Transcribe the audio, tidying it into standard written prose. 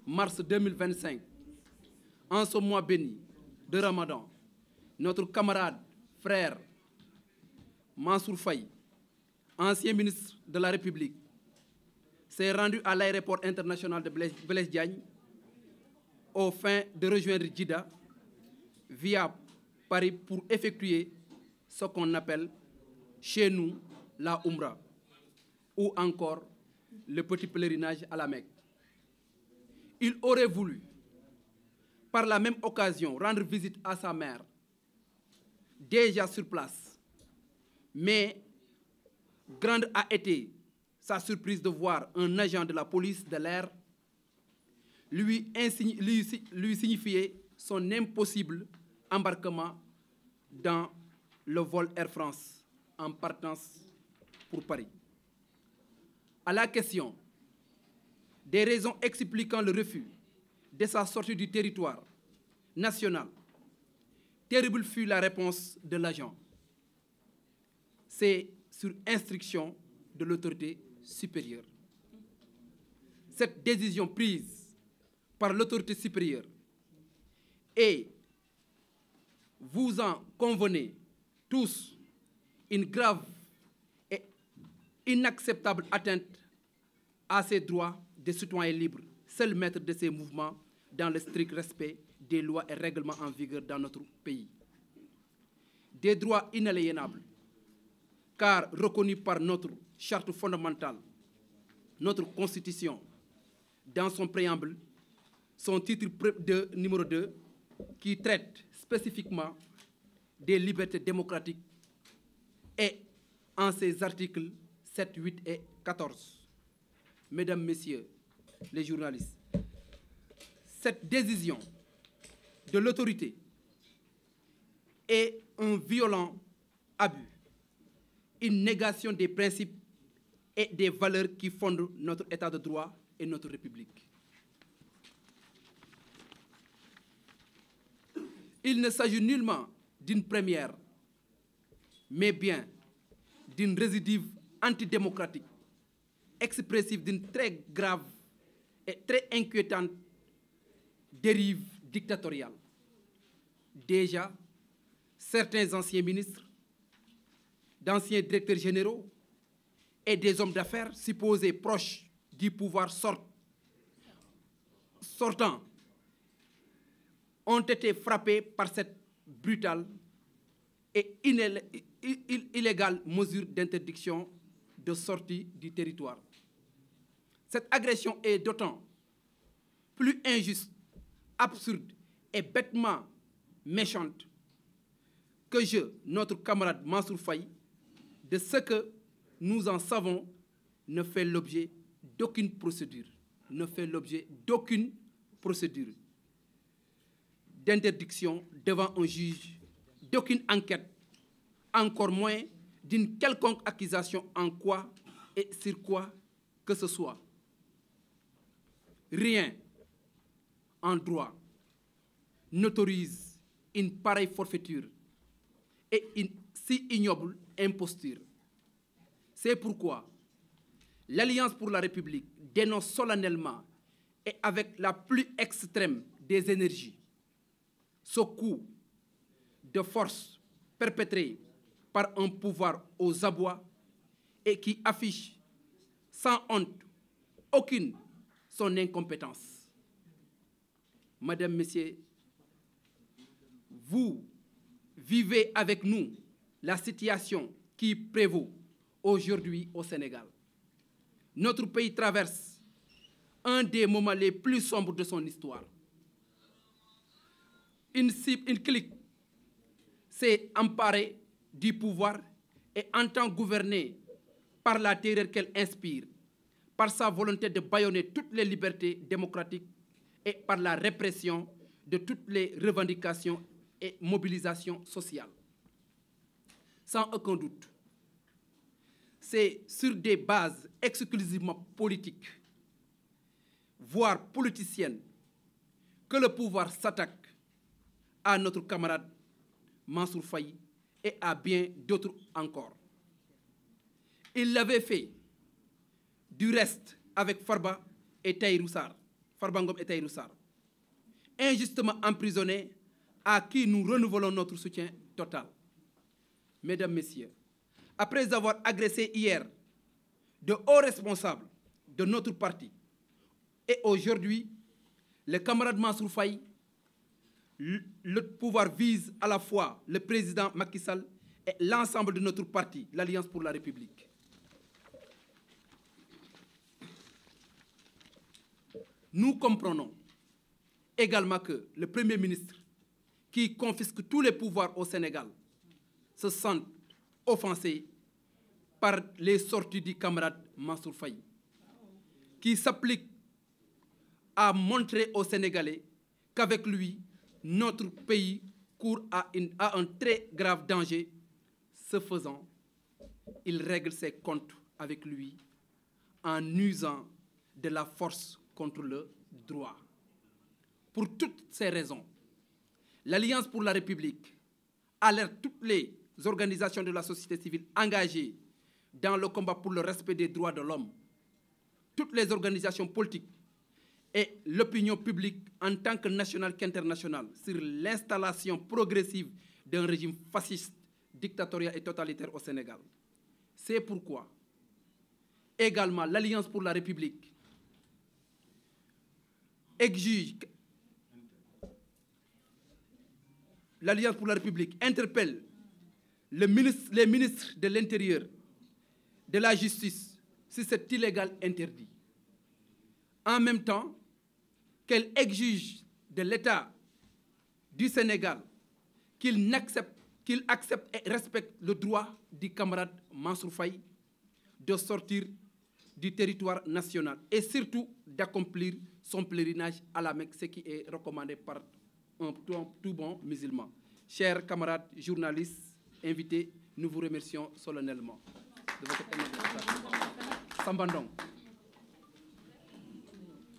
mars 2025, en ce mois béni de Ramadan, notre camarade, frère Mansour Faye, ancien ministre de la République, s'est rendu à l'aéroport international de Blaise Diagne aux fins de rejoindre Djidda via Paris pour effectuer ce qu'on appelle chez nous la Umrah ou encore le petit pèlerinage à la Mecque. Il aurait voulu, par la même occasion, rendre visite à sa mère, déjà sur place. Mais grande a été sa surprise de voir un agent de la police de l'air lui signifier son impossible embarquement dans le vol Air France en partance pour Paris. À la question des raisons expliquant le refus de sa sortie du territoire national, terrible fut la réponse de l'agent. C'est sur instruction de l'autorité supérieure. Cette décision prise par l'autorité supérieure et vous en convenez tous une grave et inacceptable atteinte à ces droits des citoyens libres, seuls maîtres de ces mouvements dans le strict respect des lois et règlements en vigueur dans notre pays. Des droits inaliénables, car reconnus par notre charte fondamentale, notre Constitution, dans son préambule, son titre numéro 2, qui traite spécifiquement des libertés démocratiques, et en ses articles 7, 8 et 14. Mesdames, Messieurs les journalistes, cette décision de l'autorité est un violent abus, une négation des principes et des valeurs qui fondent notre État de droit et notre République. Il ne s'agit nullement d'une première, mais bien d'une récidive antidémocratique, expressive d'une très grave et très inquiétante dérive dictatoriale. Déjà, certains anciens ministres, d'anciens directeurs généraux et des hommes d'affaires supposés proches du pouvoir sortant ont été frappés par cette brutale et illégale mesure d'interdiction de sortie du territoire. Cette agression est d'autant plus injuste, absurde et bêtement méchante que notre camarade Mansour Faye, de ce que nous en savons, ne fait l'objet d'aucune procédure, d'interdiction devant un juge, d'aucune enquête, encore moins d'une quelconque accusation en quoi et sur quoi que ce soit. Rien en droit n'autorise une pareille forfaiture et une si ignoble imposture. C'est pourquoi l'Alliance pour la République dénonce solennellement et avec la plus extrême des énergies ce coup de force perpétré par un pouvoir aux abois et qui affiche sans honte aucune son incompétence. Madame, Messieurs, vous vivez avec nous la situation qui prévaut aujourd'hui au Sénégal. Notre pays traverse un des moments les plus sombres de son histoire. Une clique s'est emparée du pouvoir et entend gouverner par la terreur qu'elle inspire, par sa volonté de bâillonner toutes les libertés démocratiques et par la répression de toutes les revendications et mobilisations sociales. Sans aucun doute, c'est sur des bases exclusivement politiques, voire politiciennes, que le pouvoir s'attaque à notre camarade Mansour Faye et à bien d'autres encore. Il l'avait fait, du reste, avec Farba et Tahirou Sarr, Farba Ngom et Tahirou Sarr, injustement emprisonnés, à qui nous renouvelons notre soutien total. Mesdames, Messieurs, après avoir agressé hier de hauts responsables de notre parti, et aujourd'hui, le camarade Mansour Faye, le pouvoir vise à la fois le président Macky Sall et l'ensemble de notre parti, l'Alliance pour la République. Nous comprenons également que le Premier ministre, qui confisque tous les pouvoirs au Sénégal, se sent offensé par les sorties du camarade Mansour Faye, qui s'applique à montrer aux Sénégalais qu'avec lui, notre pays court à un très grave danger. Ce faisant, il règle ses comptes avec lui en usant de la force contre le droit. Pour toutes ces raisons, l'Alliance pour la République alerte toutes les organisations de la société civile engagées dans le combat pour le respect des droits de l'homme, toutes les organisations politiques et l'opinion publique en tant que nationale qu'internationale sur l'installation progressive d'un régime fasciste, dictatorial et totalitaire au Sénégal. C'est pourquoi également l'Alliance pour la République interpelle les ministres de l'Intérieur, de la Justice sur cet illégal interdit. En même temps qu'elle exige de l'État du Sénégal qu'il accepte et respecte le droit du camarade Mansour Faye de sortir du territoire national et surtout d'accomplir son pèlerinage à la Mecque, ce qui est recommandé par un tout bon musulman. Chers camarades journalistes, invités, nous vous remercions solennellement de votre témoignage. Sambandong.